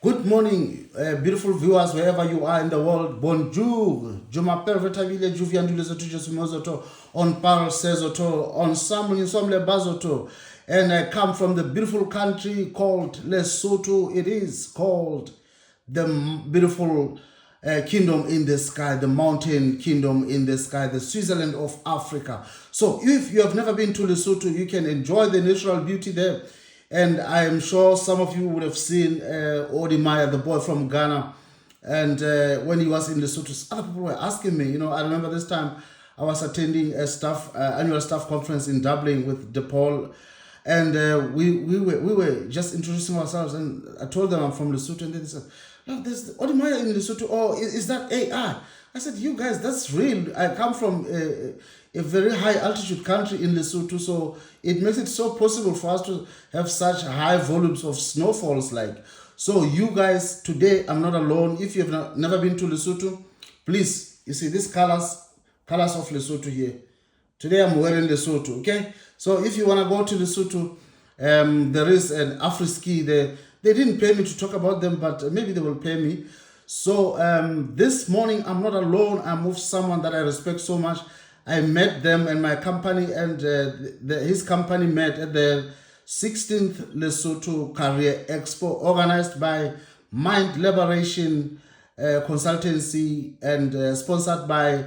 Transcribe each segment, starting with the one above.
Good morning, beautiful viewers, wherever you are in the world. Bonjour. Je m'appelle Retha-Billy, je viens du Lesotho, je suis Mozoto, on parle Sezoto, on semble, nous sommes les Bazoto. And I come from the beautiful country called Lesotho. It is called the beautiful kingdom in the sky, the mountain kingdom in the sky, the Switzerland of Africa. So if you have never been to Lesotho, you can enjoy the natural beauty there. And I am sure some of you would have seen Odimaya, the boy from Ghana. And when he was in Lesotho, other people were asking me, I remember this time I was attending a annual staff conference in Dublin with DePaul, and we were just introducing ourselves, and I told them I'm from Lesotho, and they said, "No, there's Odimaya in Lesotho. Oh, is that AI?" I said, "You guys, that's real. I come from a very high altitude country in Lesotho, so it makes it so possible for us to have such high volumes of snowfalls. Like, so you guys, today I'm not alone. If you've never been to Lesotho, please, you see these colors of Lesotho here. Today I'm wearing Lesotho, okay? So if you want to go to Lesotho, there is an Afri-ski there. They didn't pay me to talk about them, but maybe they will pay me. So this morning I'm not alone. I'm with someone that I respect so much. I met them and my company and his company met at the 16th Lesotho Career Expo organized by Mind Liberation Consultancy and sponsored by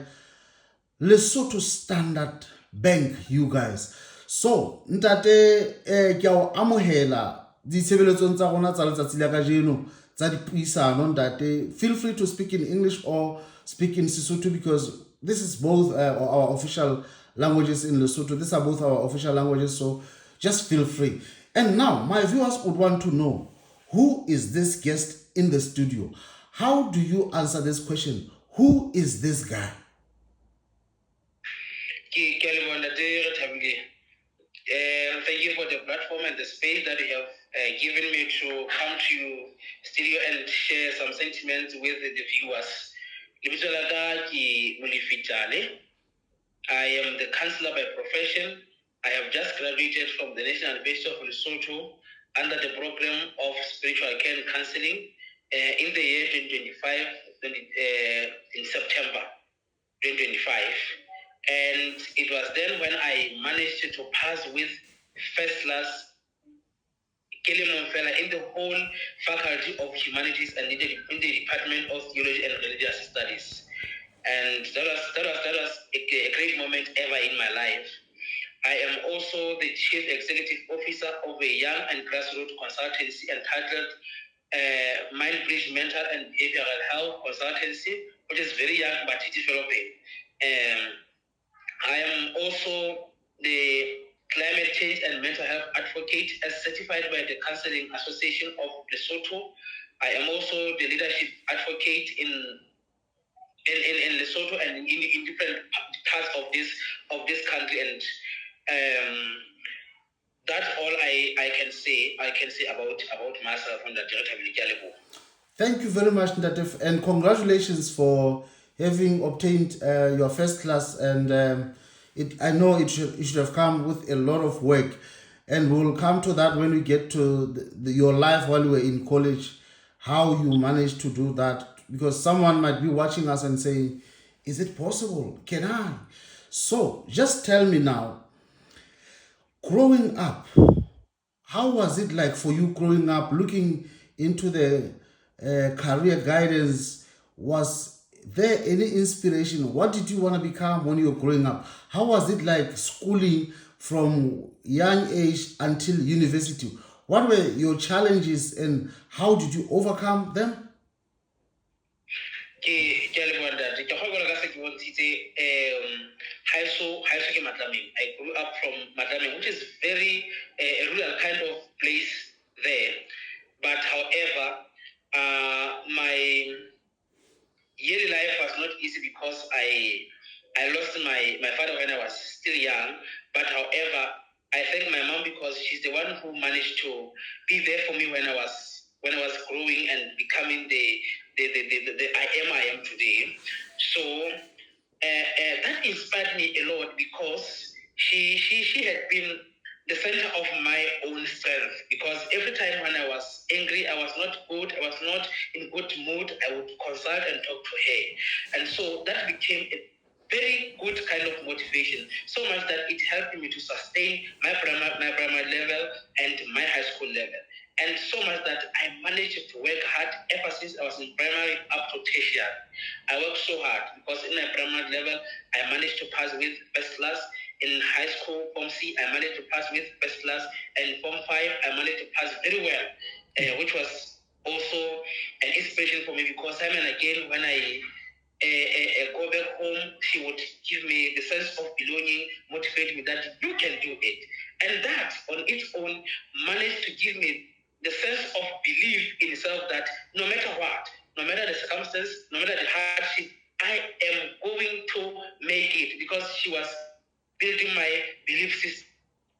Lesotho Standard Bank, you guys. So ntate ke a o amohela ditshebeletsong tsa rona tsa letsatsi la kajeno tsa dipuisano ntate. Feel free to speak in English or speak in Sesotho because this is both our official languages in Lesotho. These are both our official languages, so just feel free. And now my viewers would want to know, who is this guest in the studio? How do you answer this question? Who is this guy? Thank you for the platform and the space that you have given me to come to studio and share some sentiments with the viewers. Tjale. I am the counselor by profession. I have just graduated from the National University of Lesotho under the program of spiritual care and counseling in the year 2025, in September 2025. And it was then when I managed to pass with first class in the whole Faculty of Humanities and in the Department of Theology and Religious Studies. And that was a great moment ever in my life. I am also the Chief Executive Officer of a young and grassroots consultancy entitled Mind Bridge Mental and Behavioral Health Consultancy, which is very young but developing. I am also the Climate Change and Mental Health Advocate as certified by the Counseling Association of Lesotho. I am also the leadership advocate in Lesotho and in different parts of this country, and that's all I can say. About myself on the Retha-Billy. Thank you very much, Ndatif, and congratulations for having obtained your first class. And I know it should have come with a lot of work, and we'll come to that when we get to your life while you were in college, how you managed to do that. Because someone might be watching us and saying, "Is it possible? Can I?" So just tell me now, growing up, how was it like for you growing up, looking into the career guidance? Was there any inspiration? What did you want to become when you were growing up? How was it like schooling from young age until university? What were your challenges and how did you overcome them? I grew up from Matlameng, which is very a rural kind of place there. But however, my yearly life was not easy because I lost my father when I was still young. But however, I thank my mom because she's the one who managed to be there for me when I was growing and becoming the I am today. So that inspired me a lot because she had been the center of my own strength, because every time when I was angry, I was not good, I was not in good mood, I would consult and talk to her. And so that became a very good kind of motivation, so much that it helped me to sustain my primary level and my high school level. And so much that I managed to work hard ever since I was in primary up to tertiary. I worked so hard because in my primary level, I managed to pass with first class. In high school, Form C, I managed to pass with first class. And Form 5, I managed to pass very well, which was also an inspiration for me, because time and again, when I go back home, she would give me the sense of belonging, motivate me that you can do it. And that on its own managed to give me the sense of belief in self that no matter what, no matter the circumstance, no matter the hardship, I am going to make it, because she was building my belief system.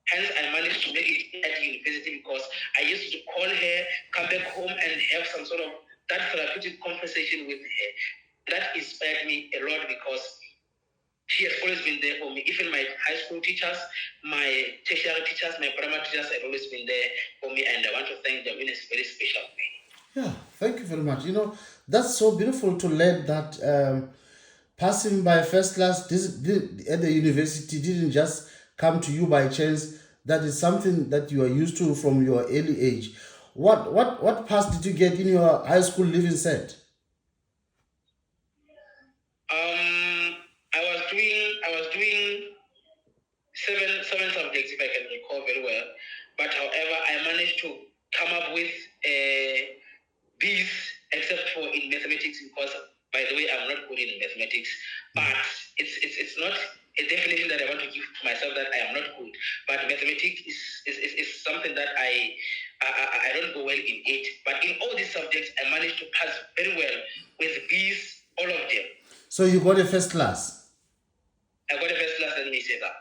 Hence, I managed to make it at university, because I used to call her, come back home, and have some sort of that therapeutic conversation with her. That inspired me a lot, because she has always been there for me. Even my high school teachers, my tertiary teachers, my primary teachers have always been there for me, and I want to thank them in a very special way. Yeah, thank you very much. That's so beautiful to learn that passing by first class at the university didn't just come to you by chance. That is something that you are used to from your early age. What pass did you get in your high school living set? I was doing seven subjects, if I can recall very well. But however, I managed to come up with B's, except for in mathematics, because by the way, I'm not good in mathematics. But it's not a definition that I want to give to myself that I am not good. But mathematics is something that I don't go well in it. But in all these subjects, I managed to pass very well with B's, all of them. So you got a first class. I got a first class, let me say that.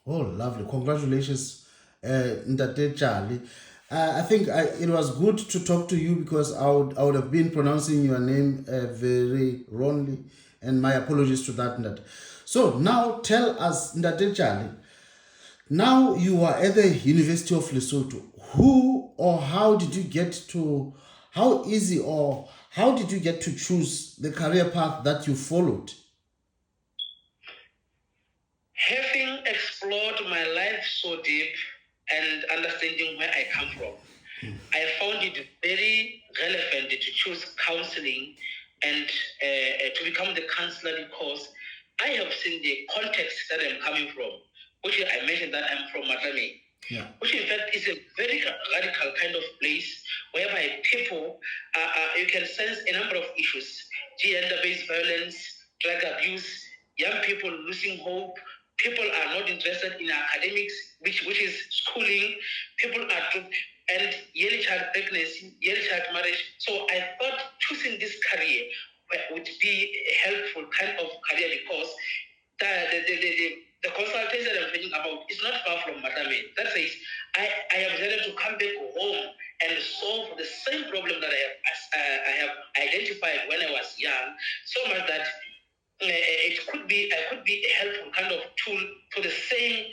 Oh, lovely! Congratulations, Ndate Tjale. I think it was good to talk to you because I would have been pronouncing your name very wrongly, and my apologies to that. Ndate. So now tell us, Ndate Tjale. Now you are at the University of Lesotho. Who or how did you get to? How easy or how did you get to choose the career path that you followed? Having explored my life so deep and understanding where I come from, I found it very relevant to choose counseling and to become the counselor, because I have seen the context that I'm coming from, which I mentioned that I'm from Matame, which in fact is a very radical kind of place whereby people, you can sense a number of issues: gender-based violence, drug abuse, young people losing hope, people are not interested in academics, which is schooling, people are and early child pregnancy, early child marriage. So I thought choosing this career would be a helpful kind of career, because the consultation that I'm thinking about is not far from Matame. That says I have decided to come back home and solve the same problem that I have identified when I was young, so much that I could be a helpful kind of tool to the same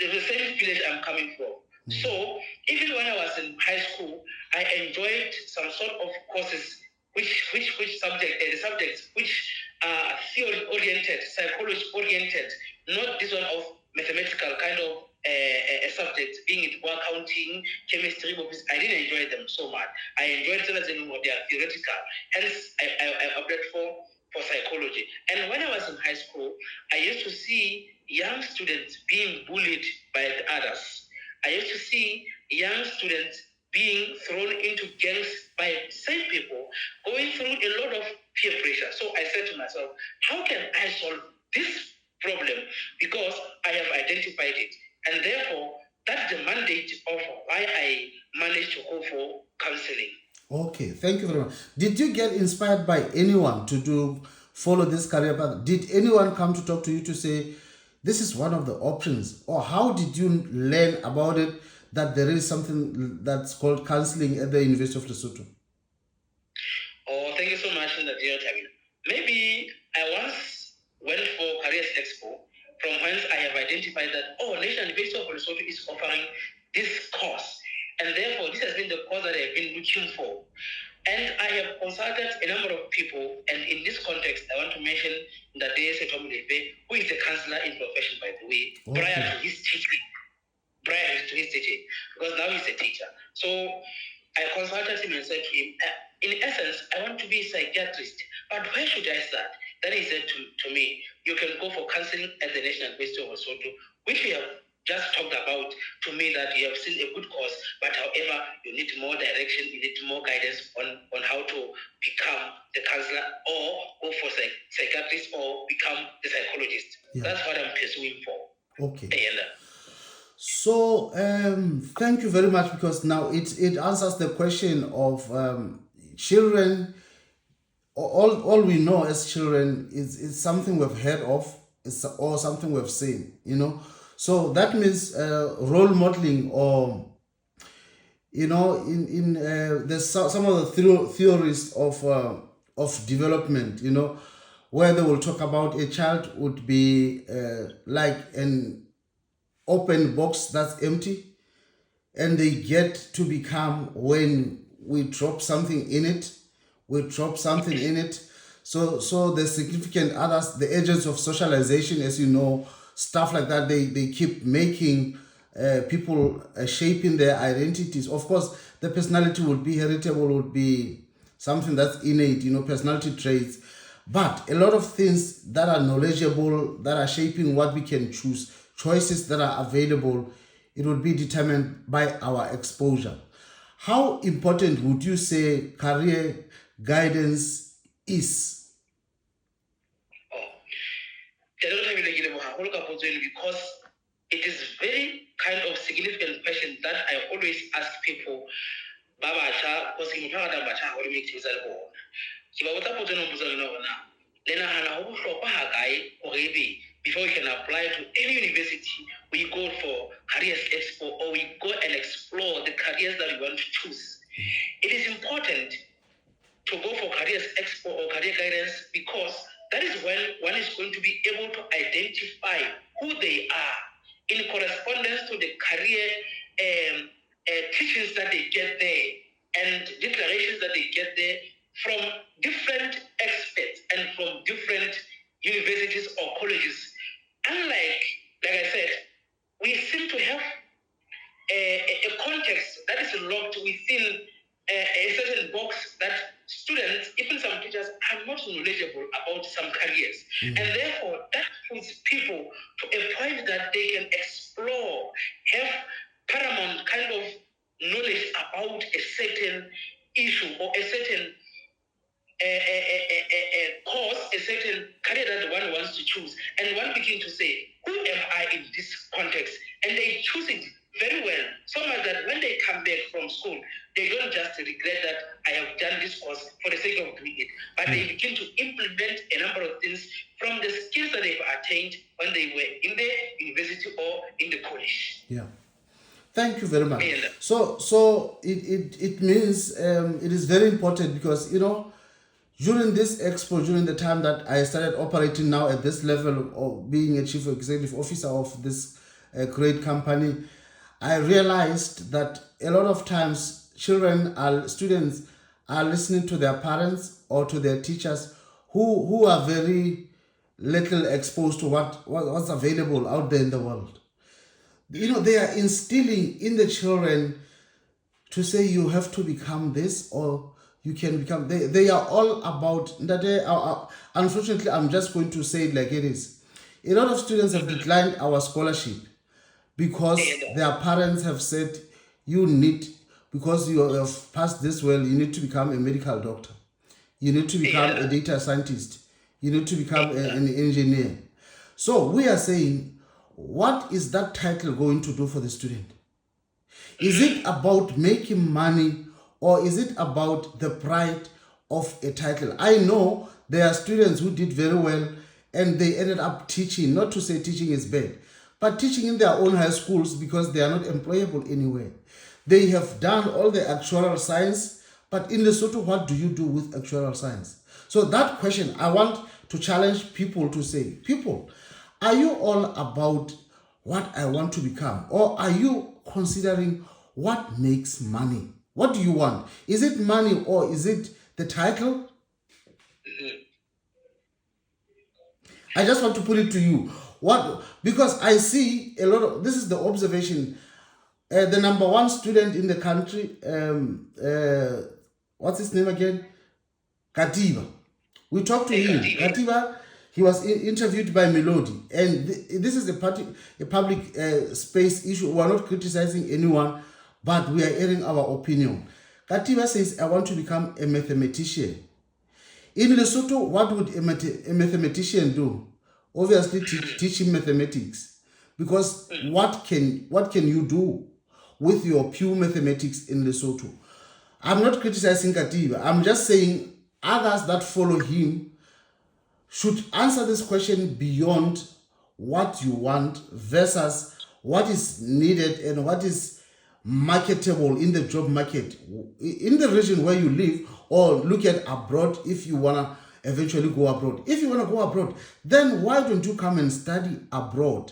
village I'm coming from. So even when I was in high school, I enjoyed some sort of courses which the subjects which are theory oriented, psychology oriented, not this one of mathematical kind of a subject, being it accounting, chemistry, I didn't enjoy them so much. I enjoyed some of them they are theoretical. Hence, I opted for psychology. And when I was in high school, I used to see young students being bullied by the others. I used to see young students being thrown into gangs by same people, going through a lot of peer pressure. So I said to myself, how can I solve this problem? Because I have identified it. And therefore, that's the mandate of why I managed to go for counseling. Okay, thank you very much. Did you get inspired by anyone to follow this career path? Did anyone come to talk to you to say, this is one of the options? Or how did you learn about it, that there is something that's called counseling at the University of Lesotho? Oh, thank you so much, Retha-Billy. Maybe I once went for Career Expo from whence I have identified that, National University of Lesotho is offering this course. And therefore, this has been the course that I have been looking for. And I have consulted a number of people, and in this context, I want to mention Ndade Setomulebe, who is a counselor in profession, by the way, prior to his teaching, because now he's a teacher. So I consulted him and said to him, in essence, I want to be a psychiatrist, but where should I start? Then he said to me, you can go for counseling at the National University of Lesotho, which we have just talked about. To me, that you have seen a good course, but however, you need more direction, you need more guidance on how to become the counselor, or go for psychiatrist, or become the psychologist. Yeah. That's what I'm pursuing for. Okay. So thank you very much, because now it answers the question of children. All we know as children is something we've heard of, or something we've seen, So that means role modeling, or in there's some of the theories of development, where they will talk about a child would be like an open box that's empty, and they get to become, when we drop something in it, so the significant others, the agents of socialization, as you know, stuff like that, they keep making people shaping their identities. Of course, the personality would be heritable, would be something that's innate, personality traits. But a lot of things that are knowledgeable, that are shaping what we can choose, choices that are available, it would be determined by our exposure. How important would you say career guidance is? Because it is very kind of significant question that I always ask people. Before we can apply to any university, we go for Career Expo, or we go and explore the careers that we want to choose. It is important to go for Career Expo or career guidance, because that is when one is going to be able to identify who they are in correspondence to the career teachings that they get there, and declarations that they get there from different experts and from different universities or colleges. Unlike, like I said, we seem to have a context that is locked within a certain box, that students, even some teachers, are not knowledgeable about some careers. Mm-hmm. And therefore, that puts people to a point that they can explore, have paramount kind of knowledge about a certain issue, or a certain course, a certain career that one wants to choose. And one begin to say, who am I in this context? And they choose it very well, so much that when they come back from school, they don't just regret that I have done this course for the sake of doing it, but they begin to implement a number of things from the skills that they've attained when they were in the university or in the college. Yeah. Thank you very much. So it means it is very important, because during this expo, during the time that I started operating now at this level of being a chief executive officer of this great company, I realized that a lot of times students are listening to their parents or to their teachers who are very little exposed to what's available out there in the world. They are instilling in the children to say, you have to become this, or you can become. They are all about that. Unfortunately, I'm just going to say it like it is. A lot of students have declined our scholarship because their parents have said, because you have passed this well, you need to become a medical doctor. You need to become a data scientist. You need to become an engineer. So we are saying, what is that title going to do for the student? Is it about making money, or is it about the pride of a title? I know there are students who did very well and they ended up teaching, not to say teaching is bad, but teaching in their own high schools because they are not employable anywhere. They have done all the actuarial science, but in Lesotho, what do you do with actuarial science? So that question, I want to challenge people to say, people, Are you all about what I want to become? Or are you considering what makes money? What do you want? Is it money or is it the title? I just want to put it to you. What? Because I see a lot of, this is the observation. The number one student in the country, what's his name again? Katiba. We talked to him. Katiba, he was interviewed by Melody. And this is a public space issue. We are not criticizing anyone, but we are airing our opinion. Katiba says, I want to become a mathematician. In Lesotho, what would a mathematician do? Obviously, teach him mathematics. Because what can you do with your pure mathematics in Lesotho? I'm not criticizing Katiba. I'm just saying others that follow him should answer this question beyond what you want versus what is needed and what is marketable in the job market in the region where you live, or look at abroad if you want to eventually go abroad. If you want to go abroad, then why don't you come and study abroad?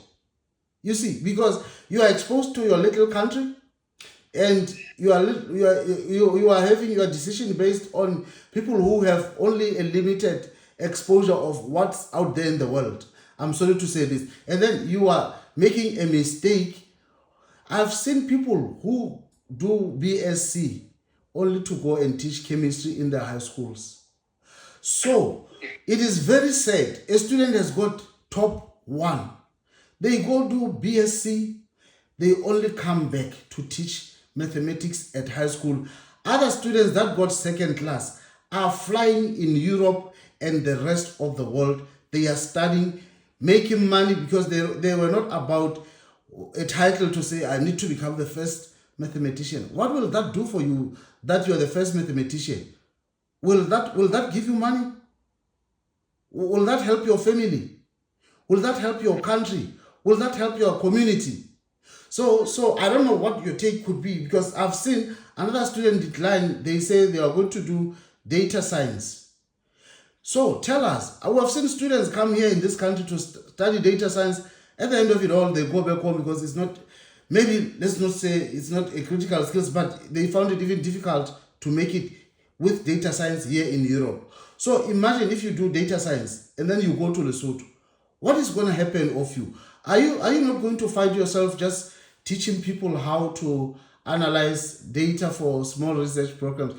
You see, because you are exposed to your little country and you are having your decision based on people who have only a limited exposure of what's out there in the world. I'm sorry to say this. And then you are making a mistake. I've seen people who do BSc only to go and teach chemistry in their high schools. So it is very sad. A student has got top 1. They go do BSc. They only come back to teach mathematics at high school. Other students that got second class are flying in Europe and the rest of the world. They are studying, making money because they were not about a title to say, I need to become the first mathematician. What will that do for you that you are the first mathematician? Will that give you money? Will that help your family? Will that help your country? Will that help your community? So I don't know what your take could be, because I've seen another student decline. They say they are going to do data science. So tell us, we have seen students come here in this country to study data science. At the end of it all, they go back home because it's not, maybe let's not say it's not a critical skills, but they found it even difficult to make it with data science here in Europe. So imagine if you do data science and then you go to Lesotho. What is going to happen of you? Are you not going to find yourself just teaching people how to analyze data for small research programs?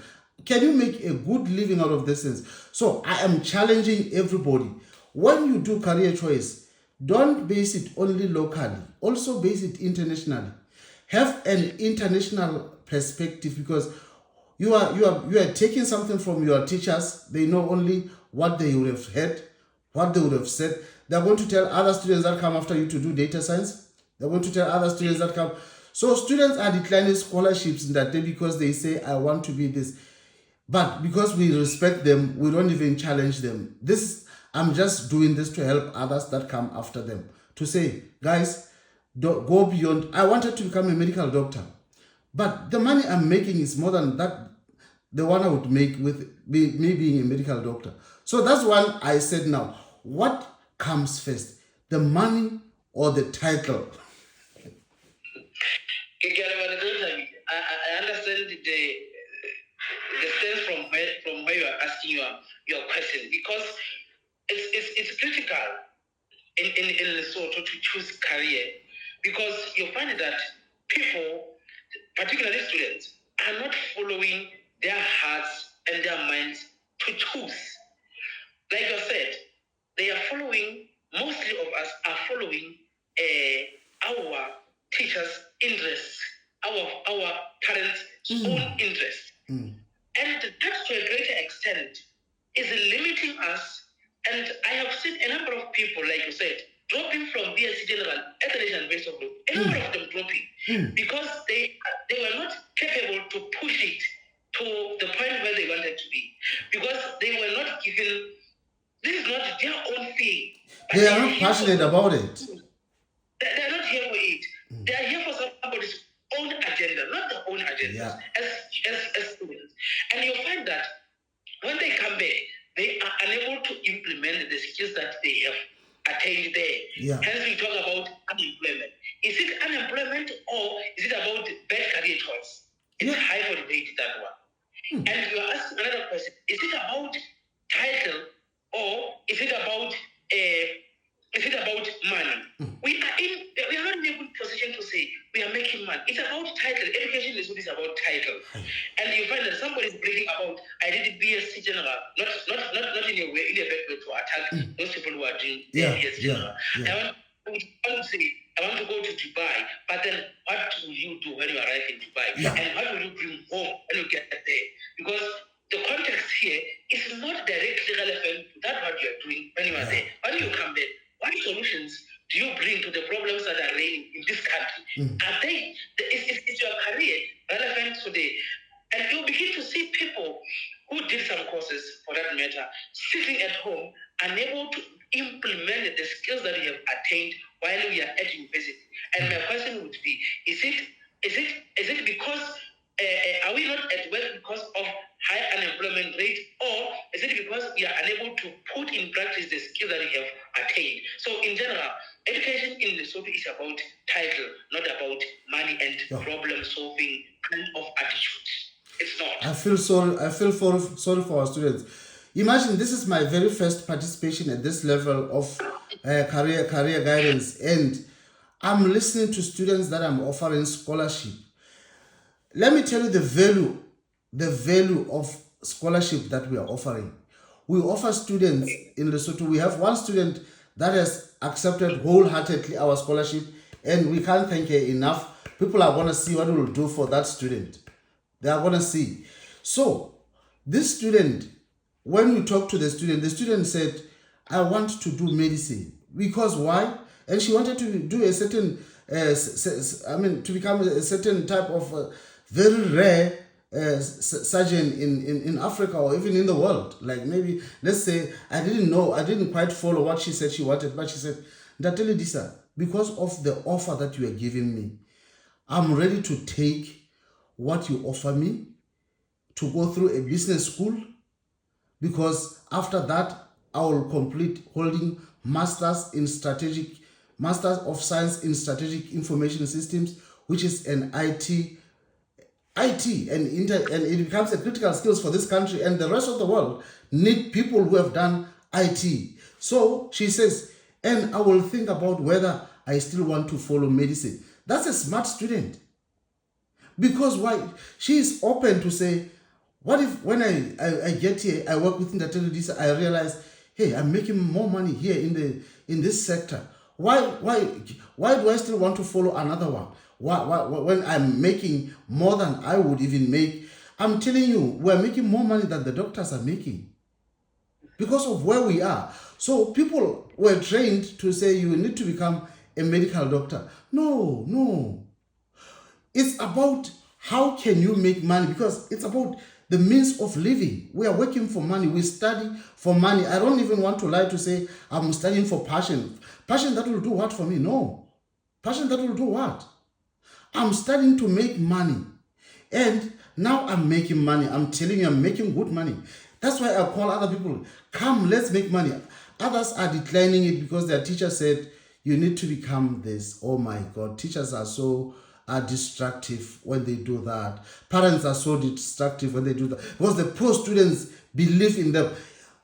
Can you make a good living out of this things? So I am challenging everybody. When you do career choice, don't base it only locally. Also base it internationally. Have an international perspective, because you are taking something from your teachers. They know only what they would have heard, what they would have said. They're going to tell other students that come after you to do data science. They're going to tell other students that come. So students are declining scholarships in that day because they say, I want to be this. But because we respect them, we don't even challenge them. I'm just doing this to help others that come after them. To say, guys, don't go beyond. I wanted to become a medical doctor, but the money I'm making is more than that, the one I would make with me being a medical doctor. So that's one I said now. What comes first, the money or the title? I understand the sense from where you are asking your question, because it's critical in Lesotho to choose career, because you find that people, particularly students, are not following their hearts and their minds to choose. Like you said, they are following, mostly of us are following our teachers' interests, our parents' own interests. And that, to a greater extent, is limiting us. And I have seen a number of people, like you said, dropping from BSc General at the National Base of Law. A number of them dropping because they were not capable to push it to the point where they wanted to be, because they were not given. This is not their own thing. They are not passionate about it. They are not here for it. They are here for somebody's own agenda, not their own agenda, as students. And you find that when they come back, they are unable to implement the skills that they have. attained there. Yeah. Hence, we talk about unemployment. Is it unemployment or is it about bad career choice? It's high for debate, that one. And you are asking another question: is it about title or is it about money? We are not in a good position to say we are making money. It's about title. Education is about title. And you find that somebody is bragging about, I did BSc General, not in a way, in a bad way to attack those people who are doing BSc General. I want to say, I want to go to Dubai, but then what will you do when you arrive in Dubai? And what will you bring home when you get there? Because the context here is not directly relevant to that what you are doing when you are there. When you come there, what solutions do you bring to the problems that are reigning in this country? Are they, is your career relevant today? And you begin to see people who did some courses, for that matter, sitting at home, unable to implement the skills that we have attained while we are at university. And my question would be, is it because, are we not at work because of high unemployment rate, or is it because we are unable to put in practice the skills that we have attained? So in general, education in Lesotho is about title, not about money and problem solving kind of attitude. It's not. I feel sorry for our students. Imagine this is my very first participation at this level of career guidance, and I'm listening to students that I'm offering scholarship. Let me tell you the value of scholarship that we are offering. We offer students in Lesotho. We have one student that has accepted wholeheartedly our scholarship, and we can't thank her enough. People are going to see what we will do for that student. They are going to see. So this student, when we talked to the student said, I want to do medicine. Because why? And she wanted to do a certain, to become a certain type of very rare surgeon in Africa or even in the world. Like maybe, let's say, I didn't quite follow what she said she wanted, but she said, Lelisa, because of the offer that you are giving me, I'm ready to take what you offer me to go through a business school, because after that I will complete holding Masters of Science in Strategic Information Systems, which is an IT, and it becomes a critical skills for this country, and the rest of the world need people who have done IT. So she says, and I will think about whether I still want to follow medicine. That's a smart student. Because why? She is open to say, what if when I get here, I work with Lelisa, I realize, hey, I'm making more money here in this sector. Why do I still want to follow another one? Why when I'm making more than I would even make? I'm telling you, we're making more money than the doctors are making because of where we are. So people were trained to say you need to become a medical doctor. No. It's about how can you make money, because it's about the means of living. We are working for money. We study for money. I don't even want to lie to say I'm studying for passion. Passion that will do what for me? No. Passion that will do what? I'm studying to make money. And now I'm making money. I'm telling you, I'm making good money. That's why I call other people, come, let's make money. Others are declining it because their teacher said, you need to become this. Oh my God, teachers are destructive when they do that. Parents are so destructive when they do that, because the poor students believe in them.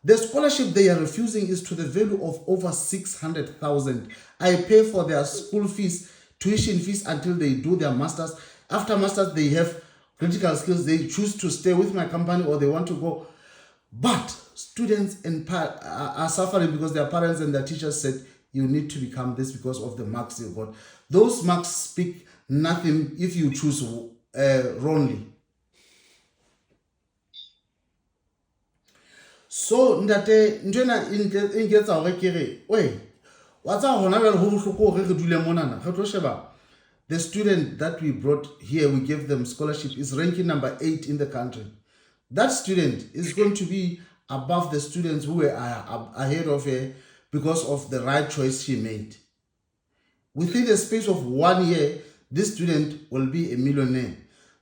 The scholarship they are refusing is to the value of over 600,000. I pay for their school fees, tuition fees until they do their masters. After masters, they have critical skills. They choose to stay with my company or they want to go. But students are suffering because their parents and their teachers said, you need to become this because of the marks you got. Those marks speak nothing if you choose wrongly. So ndate njena ingetsa hore kere we wa tsa hona le ho bohloko re dule monana re tlo sheba. The student that we brought here, we gave them scholarship, is ranking number 8 in the country. That student is going to be above the students who were ahead of her because of the right choice she made. Within the space of 1 year, this student will be a millionaire.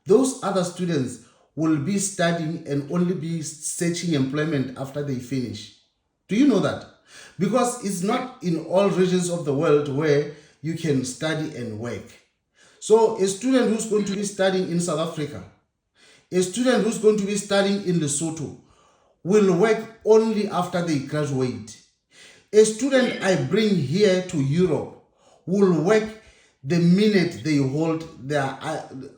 Those other students will be studying and only be searching employment after they finish. Do you know that? because it's not in all regions of the world where you can study and work. So a student who's going to be studying in South Africa, a student who's going to be studying in Lesotho will work only after they graduate. A student I bring here to Europe will work the minute they hold their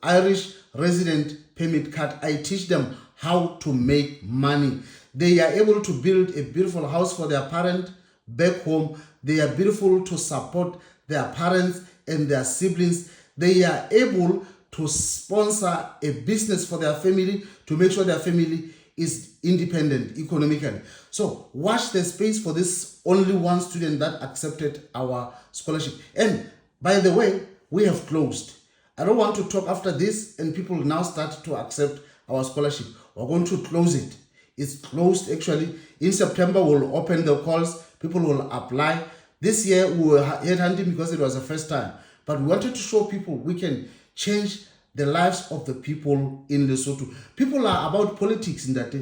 Irish resident permit card. I teach them how to make money. They are able to build a beautiful house for their parent back home. They are beautiful to support their parents and their siblings. They are able to sponsor a business for their family to make sure their family is independent economically. So watch the space for this only one student that accepted our scholarship. And by the way, we have closed. I don't want to talk after this and people now start to accept our scholarship. We're going to close it. It's closed actually. In September, we'll open the calls. People will apply. This year, we were headhunting because it was the first time. But we wanted to show people we can change the lives of the people in Lesotho. People are about politics in that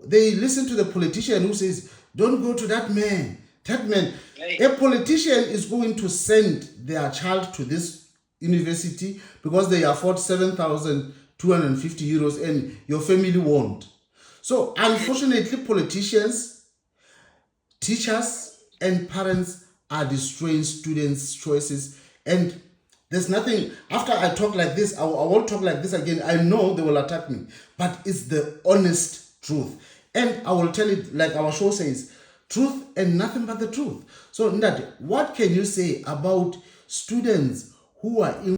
they listen to the politician who says, don't go to that man. That man. A politician is going to send their child to this university because they afford 7,250 euros and your family won't. So unfortunately, politicians, teachers, and parents are destroying students' choices. And there's nothing, after I talk like this, I won't talk like this again. I know they will attack me, but it's the honest truth. And I will tell it like our show says, truth and nothing but the truth. So Ndade, what can you say about students who are in